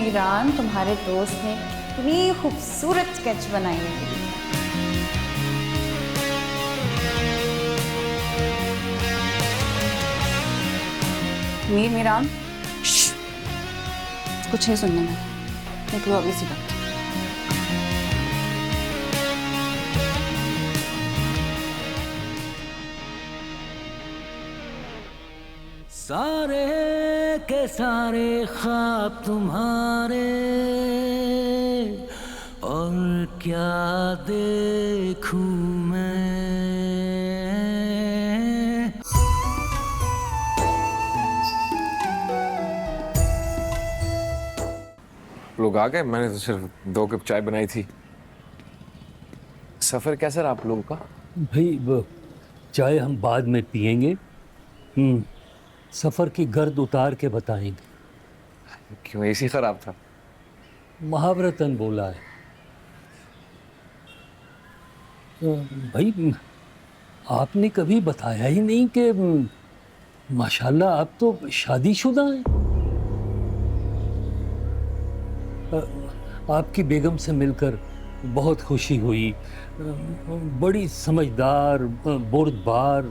मीरान, तुम्हारे दोस्त ने इतनी खूबसूरत स्केच बनाई है। मीरान, कुछ नहीं सुनना मैं, निकलो अभी सी बात। सारे के सारे ख्वाब तुम्हारे, और क्या देखूं मैं। लोग आ गए? मैंने तो सिर्फ 2 कप चाय बनाई थी। सफर कैसा रहा आप लोगों का? भाई वो चाय हम बाद में पियेंगे। सफ़र की गर्द उतार के बताएंगे। क्यों, एसी खराब था? महावरतन बोला है। भाई आपने कभी बताया ही नहीं कि माशाल्लाह आप तो शादीशुदा हैं। आपकी बेगम से मिलकर बहुत खुशी हुई। बड़ी समझदार, बुर्दबार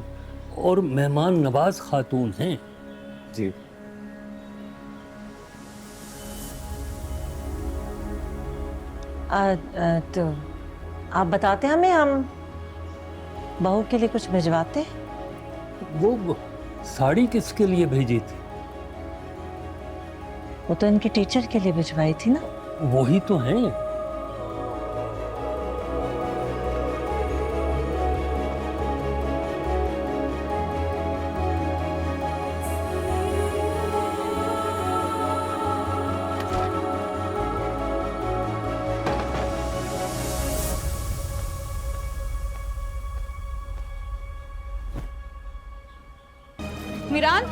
और मेहमान नवाज खातून हैं। जी। तो आप बताते हमें, हम बहू के लिए कुछ भिजवाते। वो साड़ी किसके लिए भेजी थी? वो तो इनकी टीचर के लिए भिजवाई थी ना। वही तो है। मीरान,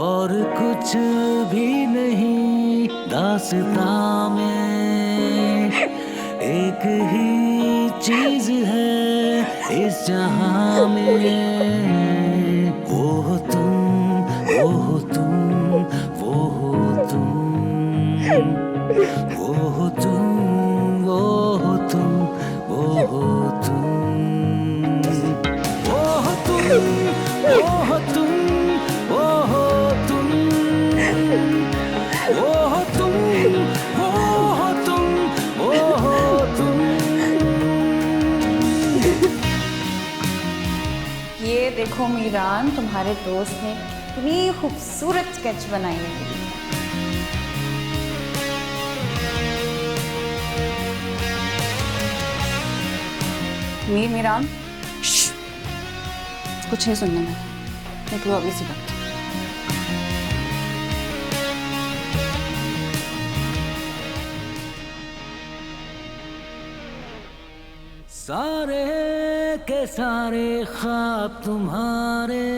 और कुछ भी नहीं दास्तां में, एक ही चीज है इस जहां में। वो हो तुम, वो हो तुम, वो हो तुम, वो हो तुम, वो हो तुम, वो हो तुम, वो हो तुम, वो हो तुम, वो हो तुम, वो हो तुम, वो हो तुम, वो हो तुम। ये देखो मीरान, तुम्हारे दोस्त ने इतनी खूबसूरत स्केच बनाई है। मीरान, कुछ नहीं सुनना मैं, निकलो अभी सी बात। सारे के सारे ख्वाब तुम्हारे,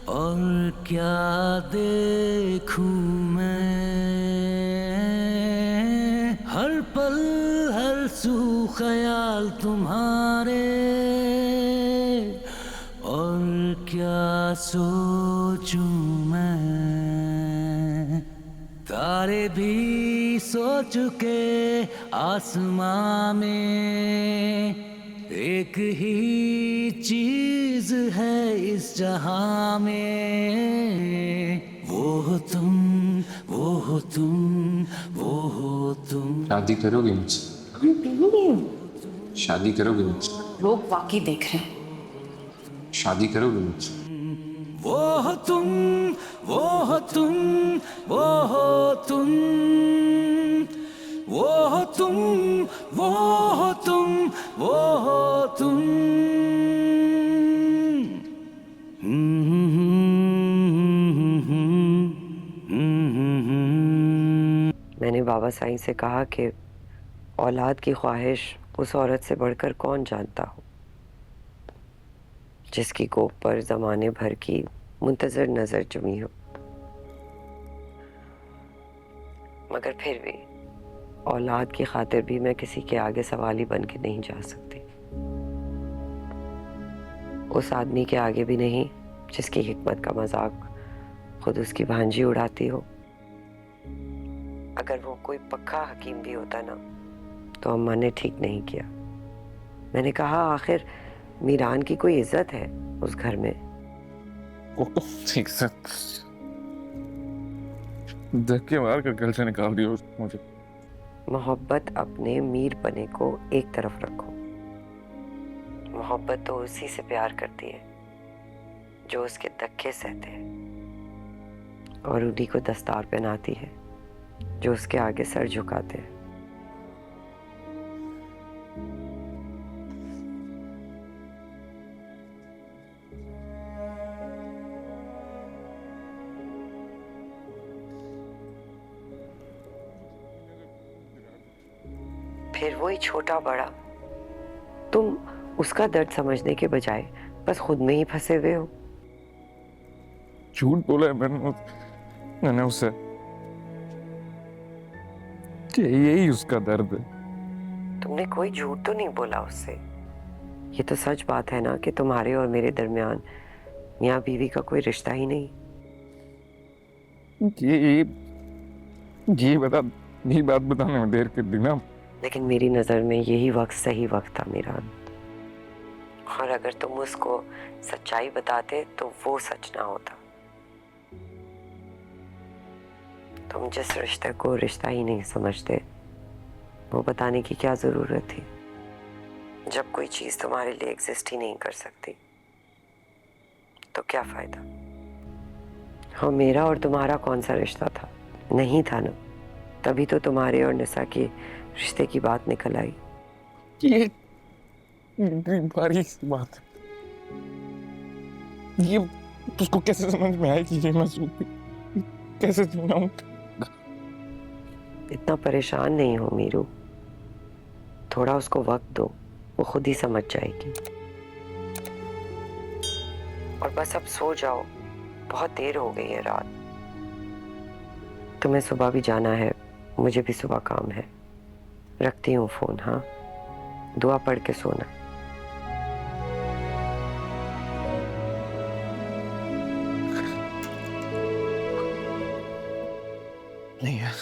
और क्या देखूं मैं। हर पल हर सू ख्याल तुम्हारे, और क्या सोचूं मैं। तारे भी सो चुके आसमां में, एक ही चीज है इस जहां में। वो हो तुम, वो हो तुम, वो हो तुम। शादी करोगे मुझसे? शादी करोगे मुझसे? लोग वाकई देख रहे हैं। शादी करोगे मुझसे? वो हो तुम, वो हो तुम, वो हो तुम, वो हो तुम, वो हो तुम, वो हो तुम। मैंने बाबा साईं से कहा कि औलाद की ख्वाहिश उस औरत से बढ़कर कौन जानता हो जिसकी कोख पर जमाने भर की मुंतजर नजर जमी हो। मगर फिर भी औलाद की खातिर भी मैं किसी के आगे सवाली बन के नहीं जा सकती, उस आदमी के आगे भी नहीं जिसकी हिकमत का मजाक खुद उसकी भांजी उड़ाती हो। अगर वो कोई पक्का हकीम भी होता ना तो अम्मा ने ठीक नहीं किया। मैंने कहा आखिर मीरान की कोई इज्जत है उस घर में। वो तो ठीक से धक्के मार कर घर से निकाल दिया मुझे। मोहब्बत अपने मीर बने को एक तरफ रखो। मोहब्बत तो उसी से प्यार करती है जो उसके धक्के सहते हैं, और उन्हीं को दस्तार पहनाती है जो उसके आगे सर झुकाते हैं। फिर वही छोटा बड़ा, तुम उसका दर्द समझने के बजाय बस खुद में ही फंसे हुए हो। झूठ बोला है मैंने उससे कि यही उसका दर्द है। तुमने कोई झूठ तो नहीं बोला उससे। ये तो सच बात है ना कि तुम्हारे और मेरे दरमियान मियाँ बीवी का कोई रिश्ता ही नहीं। ये बात बताने में देर कर दी ना। लेकिन मेरी नजर में यही वक्त सही वक्त था मीरान, और अगर तुम उसको सच्चाई बताते तो वो सच ना होता। तुम जिस रिश्ते को रिश्ता ही नहीं समझते वो बताने की क्या जरूरत थी। जब कोई चीज तुम्हारे लिए एग्जिस्ट ही नहीं कर सकती तो क्या फायदा। हाँ, मेरा और तुम्हारा कौन सा रिश्ता था? नहीं था ना, तभी तो तुम्हारे और निसा के रिश्ते की बात निकल आई। ये बारीक सी बात है, ये उसको कैसे समझ में आएगी? ये मैं कैसे समझाऊं? इतना परेशान नहीं हो मीरू, थोड़ा उसको वक्त दो, वो खुद ही समझ जाएगी। और बस अब सो जाओ, बहुत देर हो गई है रात। तुम्हें सुबह भी जाना है, मुझे भी सुबह काम है। रखती हूँ फोन। हाँ, दुआ पढ़ के सोना। नहीं यार,